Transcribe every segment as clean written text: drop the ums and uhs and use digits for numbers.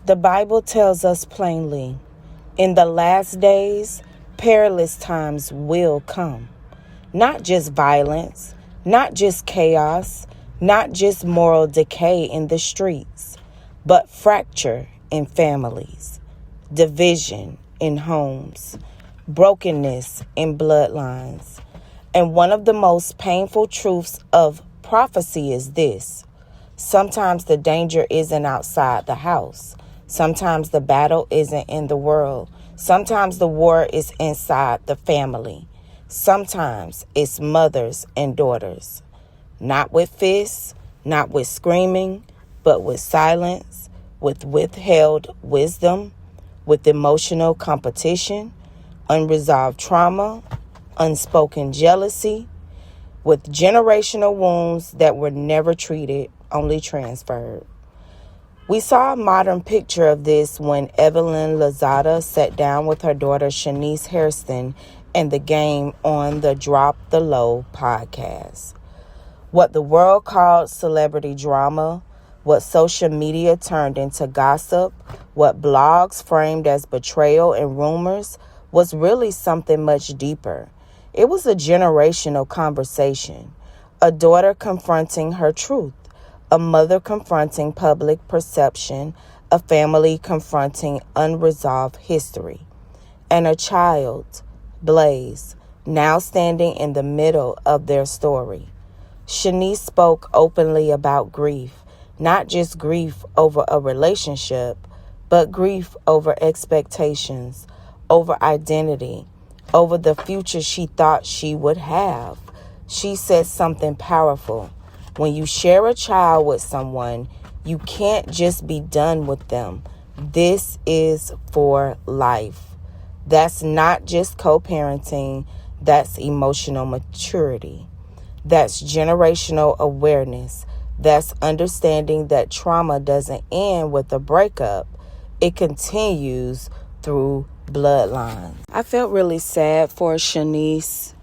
The Bible tells us plainly, in the last days, perilous times will come. Not just violence, not just chaos, not just moral decay in the streets, but fracture in families, division in homes, brokenness in bloodlines. And one of the most painful truths of prophecy is this: sometimes the danger isn't outside the house. Sometimes the battle isn't in the world. Sometimes the war is inside the family. Sometimes it's mothers and daughters. Not with fists, not with screaming, but with silence, with withheld wisdom, with emotional competition, unresolved trauma, unspoken jealousy, with generational wounds that were never treated, only transferred. We saw a modern picture of this when Evelyn Lozada sat down with her daughter Shaniece Hairston and the game on the Drop the Low podcast. What the world called celebrity drama, what social media turned into gossip, what blogs framed as betrayal and rumors was really something much deeper. It was a generational conversation, a daughter confronting her truth, a mother confronting public perception, a family confronting unresolved history, and a child, Blaze, now standing in the middle of their story. Shaniece spoke openly about grief, not just grief over a relationship, but grief over expectations, over identity, over the future she thought she would have. She said something powerful. When you share a child with someone, you can't just be done with them. This is for life. That's not just co-parenting. That's emotional maturity. That's generational awareness. That's understanding that trauma doesn't end with a breakup. It continues through bloodlines. I felt really sad for Shaniece,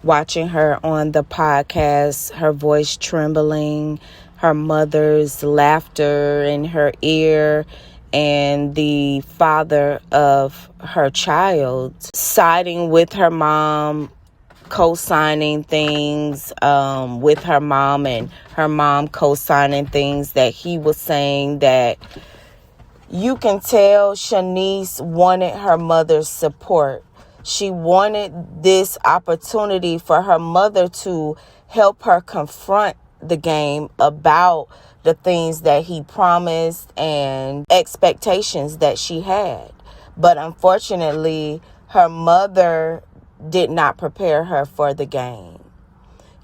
watching her on the podcast, her voice trembling, her mother's laughter in her ear, and the father of her child siding with her mom, co-signing things with her mom, and her mom co-signing things that he was saying that you can tell Shaniece wanted her mother's support. She wanted this opportunity for her mother to help her confront the game about the things that he promised and expectations that she had. But unfortunately, her mother did not prepare her for the game.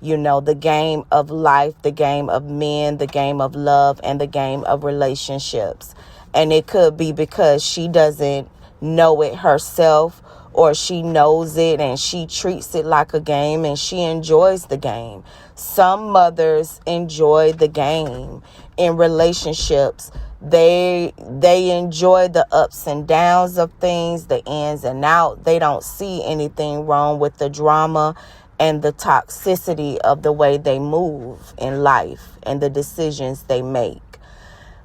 You know, the game of life, the game of men, the game of love, and the game of relationships. And it could be because she doesn't know it herself, or she knows it and she treats it like a game and she enjoys the game. Some mothers enjoy the game in relationships. They enjoy the ups and downs of things, the ins and outs. They don't see anything wrong with the drama and the toxicity of the way they move in life and the decisions they make.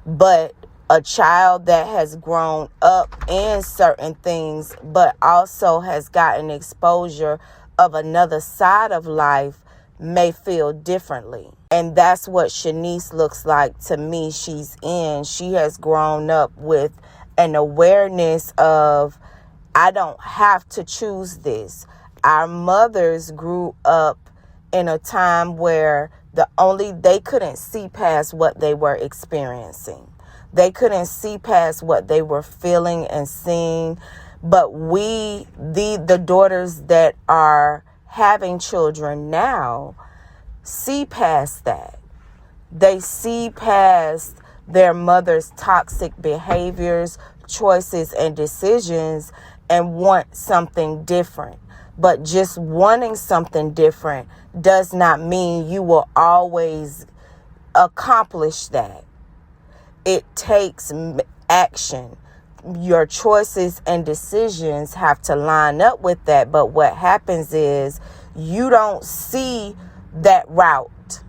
But a child that has grown up in certain things, but also has gotten exposure of another side of life, may feel differently. And that's what Shaniece looks like to me. She has grown up with an awareness of, I don't have to choose this. Our mothers grew up in a time where they couldn't see past what they were experiencing. They couldn't see past what they were feeling and seeing. But we, the daughters that are having children now, see past that. They see past their mother's toxic behaviors, choices, and decisions and want something different. But just wanting something different does not mean you will always accomplish that. It takes action. Your choices and decisions have to line up with that. But what happens is you don't see that route.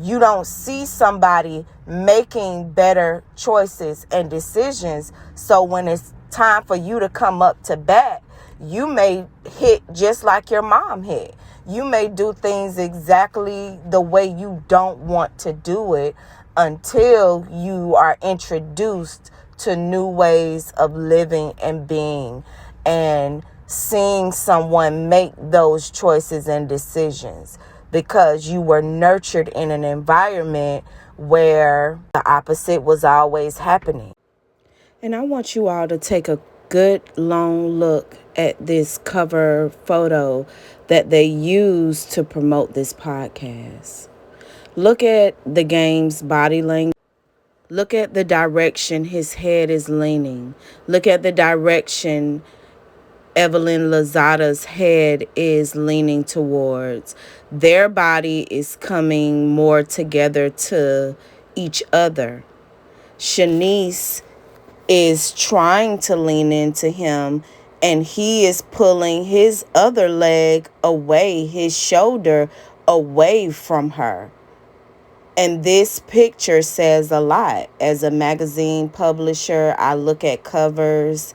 You don't see somebody making better choices and decisions. So when it's time for you to come up to bat, you may hit just like your mom hit. You may do things exactly the way you don't want to do it until you are introduced to new ways of living and being, and seeing someone make those choices and decisions because you were nurtured in an environment where the opposite was always happening. And I want you all to take a good long look at this cover photo that they use to promote this podcast. Look at the game's body language. Look at the direction his head is leaning. Look at the direction Evelyn Lozada's head is leaning towards. Their body is coming more together to each other. Shaniece is trying to lean into him, and he is pulling his other leg away, his shoulder away from her. And this picture says a lot. As a magazine publisher, I look at covers,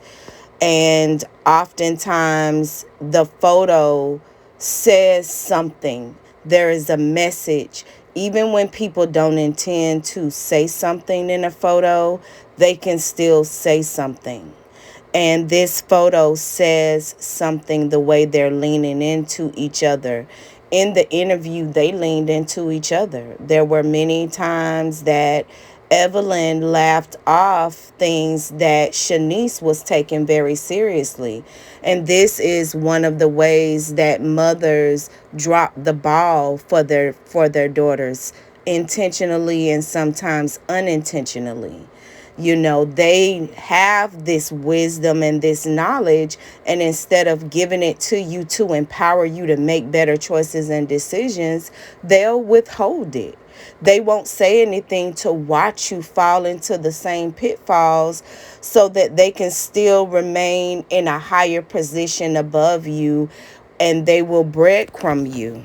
and oftentimes the photo says something. There is a message. Even when people don't intend to say something in a photo, they can still say something. And this photo says something the way they're leaning into each other. In the interview, they leaned into each other. There were many times that Evelyn laughed off things that Shaniece was taking very seriously. And this is one of the ways that mothers drop the ball for their daughters, intentionally and sometimes unintentionally. You know, they have this wisdom and this knowledge, and instead of giving it to you to empower you to make better choices and decisions, they'll withhold it. They won't say anything to watch you fall into the same pitfalls so that they can still remain in a higher position above you, and they will breadcrumb you.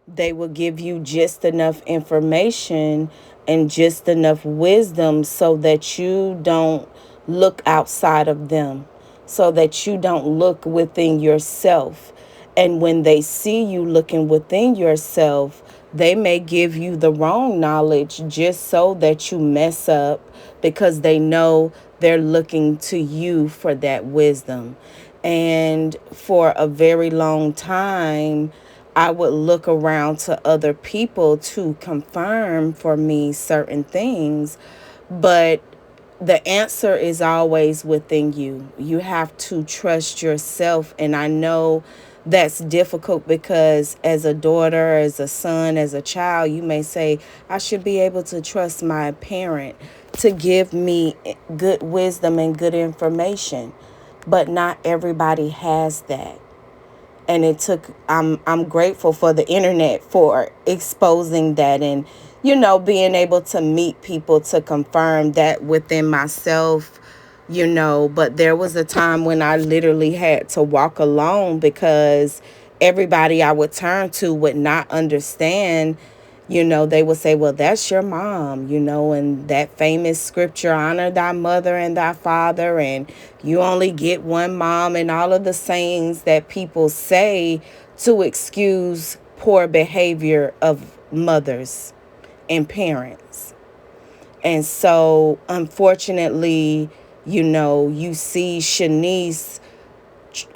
They will give you just enough information and just enough wisdom so that you don't look outside of them, so that you don't look within yourself. And when they see you looking within yourself, they may give you the wrong knowledge just so that you mess up, because they know they're looking to you for that wisdom. And for a very long time, I would look around to other people to confirm for me certain things, but the answer is always within you. You have to trust yourself. And I know that's difficult because as a daughter, as a son, as a child, you may say, I should be able to trust my parent to give me good wisdom and good information. But not everybody has that. And I'm grateful for the internet for exposing that, and, being able to meet people to confirm that within myself, but there was a time when I literally had to walk alone because everybody I would turn to would not understand. They would say, well, that's your mom, and that famous scripture, honor thy mother and thy father, and you only get one mom, and all of the sayings that people say to excuse poor behavior of mothers and parents. And so, unfortunately, you see Shaniece,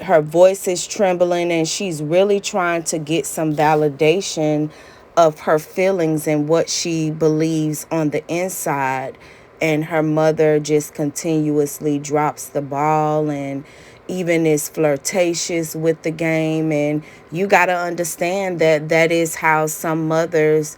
her voice is trembling, and she's really trying to get some validation of her feelings and what she believes on the inside. And her mother just continuously drops the ball and even is flirtatious with the game. And you got to understand that that is how some mothers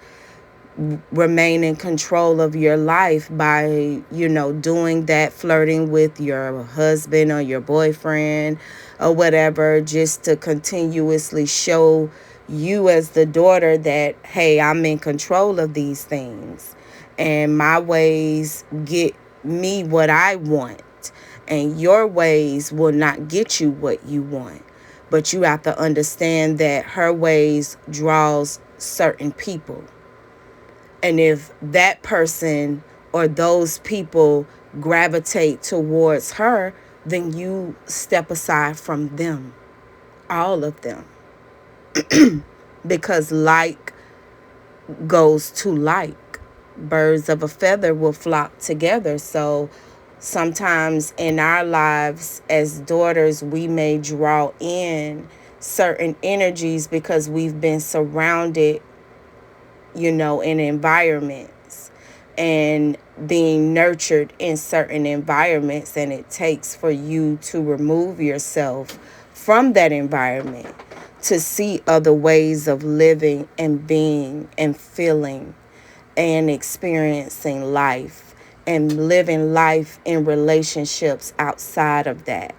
remain in control of your life, by, doing that, flirting with your husband or your boyfriend or whatever, just to continuously show you as the daughter that, hey, I'm in control of these things and my ways get me what I want, and your ways will not get you what you want. But you have to understand that her ways draws certain people. And if that person or those people gravitate towards her, then you step aside from them, all of them. Because like goes to like. Birds of a feather will flock together. So sometimes in our lives as daughters, we may draw in certain energies because we've been surrounded, in environments and being nurtured in certain environments. And it takes for you to remove yourself from that environment to see other ways of living and being and feeling and experiencing life and living life in relationships outside of that.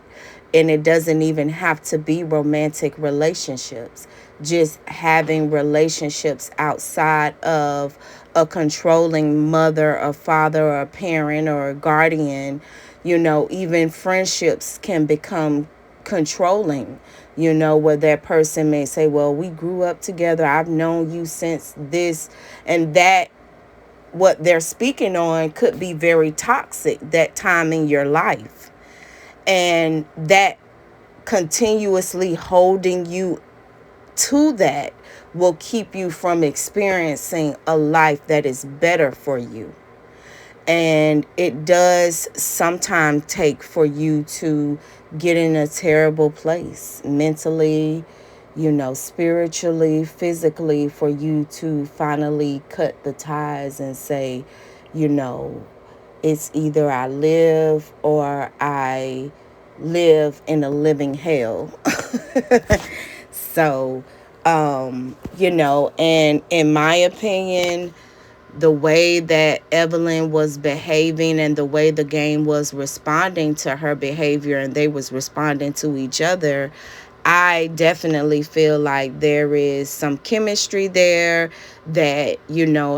And it doesn't even have to be romantic relationships. Just having relationships outside of a controlling mother or father or a parent or a guardian. Even friendships can become controlling, where that person may say, well, we grew up together. I've known you since this and that. What they're speaking on could be very toxic that time in your life. And that continuously holding you to that will keep you from experiencing a life that is better for you. And it does sometimes take for you to get in a terrible place mentally, spiritually, physically, for you to finally cut the ties and say, it's either I live or I live in a living hell. So, and in my opinion, the way that Evelyn was behaving and the way the game was responding to her behavior and they was responding to each other, I definitely feel like there is some chemistry there that,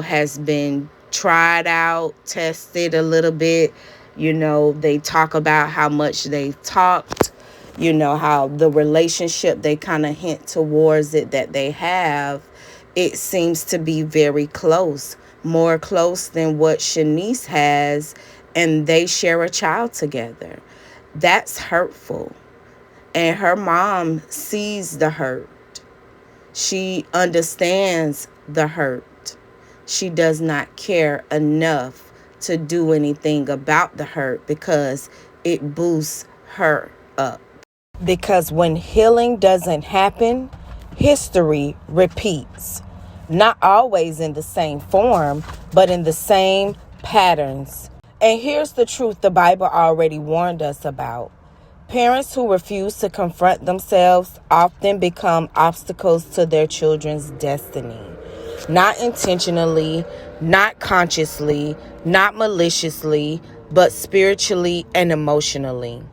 has been tried out, tested a little bit. They talk about how much they've talked, how the relationship, they kind of hint towards it that they have. It seems to be very close, more close than what Shaniece has, and they share a child together. That's hurtful. And her mom sees the hurt. She understands the hurt. She does not care enough to do anything about the hurt because it boosts her up. Because when healing doesn't happen, history repeats. Not always in the same form, but in the same patterns. And here's the truth the Bible already warned us about. Parents who refuse to confront themselves often become obstacles to their children's destiny. Not intentionally, not consciously, not maliciously, but spiritually and emotionally.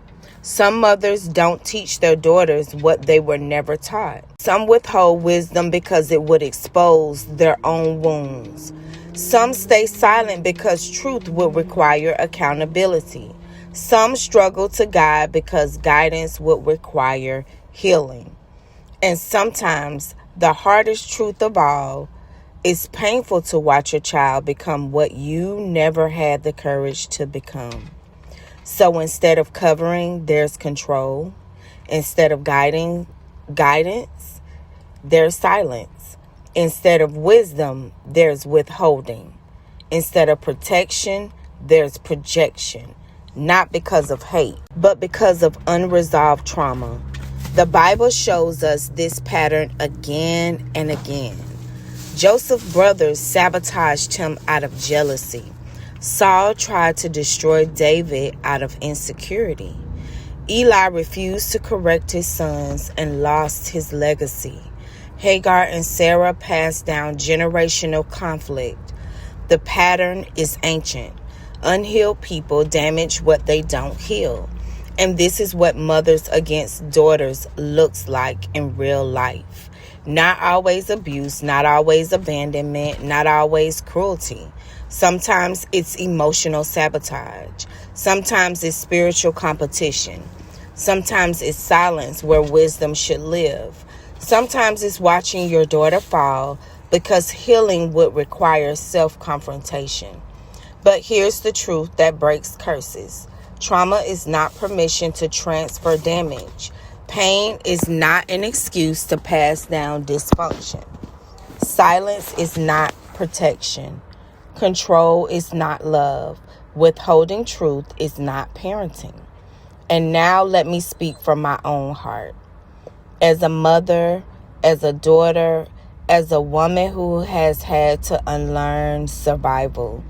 Some mothers don't teach their daughters what they were never taught. Some withhold wisdom because it would expose their own wounds. Some stay silent because truth will require accountability. Some struggle to guide because guidance would require healing. And sometimes the hardest truth of all, it's painful to watch a child become what you never had the courage to become. So instead of covering, there's control. Instead of guidance, there's silence. Instead of wisdom, there's withholding. Instead of protection, there's projection. Not because of hate, but because of unresolved trauma. The Bible shows us this pattern again and again. Joseph's brothers sabotaged him out of jealousy. Saul tried to destroy David out of insecurity. Eli refused to correct his sons and lost his legacy. Hagar and Sarah passed down generational conflict. The pattern is ancient. Unhealed people damage what they don't heal. And this is what mothers against daughters looks like in real life. Not always abuse, not always abandonment, not always cruelty. Sometimes it's emotional sabotage. Sometimes it's spiritual competition. Sometimes it's silence where wisdom should live. Sometimes it's watching your daughter fall, because healing would require self-confrontation. But here's the truth that breaks curses. Trauma is not permission to transfer damage. Pain is not an excuse to pass down dysfunction. Silence is not protection. Control is not love. Withholding truth is not parenting. And now let me speak from my own heart. As a mother, as a daughter, as a woman who has had to unlearn survival,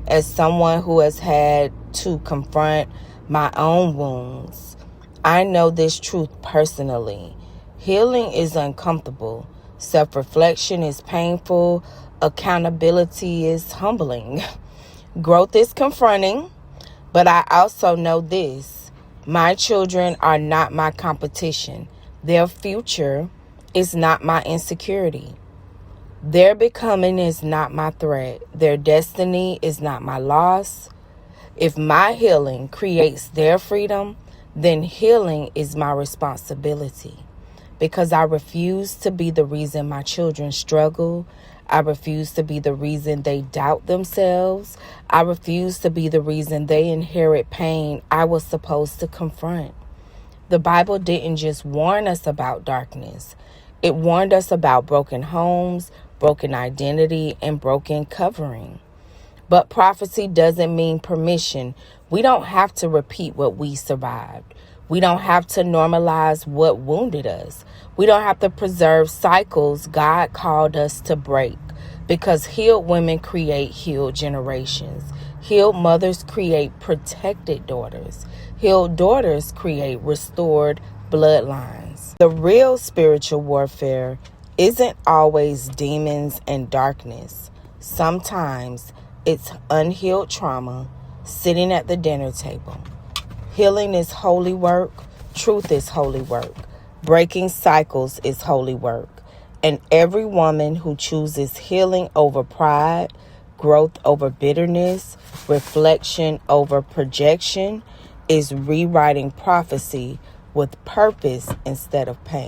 as someone who has had to confront my own wounds, I know this truth personally. Healing is uncomfortable. Self-reflection is painful. Accountability is humbling. Growth is confronting. But I also know this. My children are not my competition. Their future is not my insecurity. Their becoming is not my threat. Their destiny is not my loss. If my healing creates their freedom, then healing is my responsibility. Because I refuse to be the reason my children struggle. I refuse to be the reason they doubt themselves. I refuse to be the reason they inherit pain I was supposed to confront. The Bible didn't just warn us about darkness. It warned us about broken homes, broken identity, and broken covering. But prophecy doesn't mean permission. We don't have to repeat what we survived. We don't have to normalize what wounded us. We don't have to preserve cycles God called us to break, because healed women create healed generations. Healed mothers create protected daughters. Healed daughters create restored bloodlines. The real spiritual warfare isn't always demons and darkness. Sometimes it's unhealed trauma sitting at the dinner table. Healing is holy work. Truth is holy work. Breaking cycles is holy work. And every woman who chooses healing over pride, growth over bitterness, reflection over projection is rewriting prophecy with purpose instead of pain.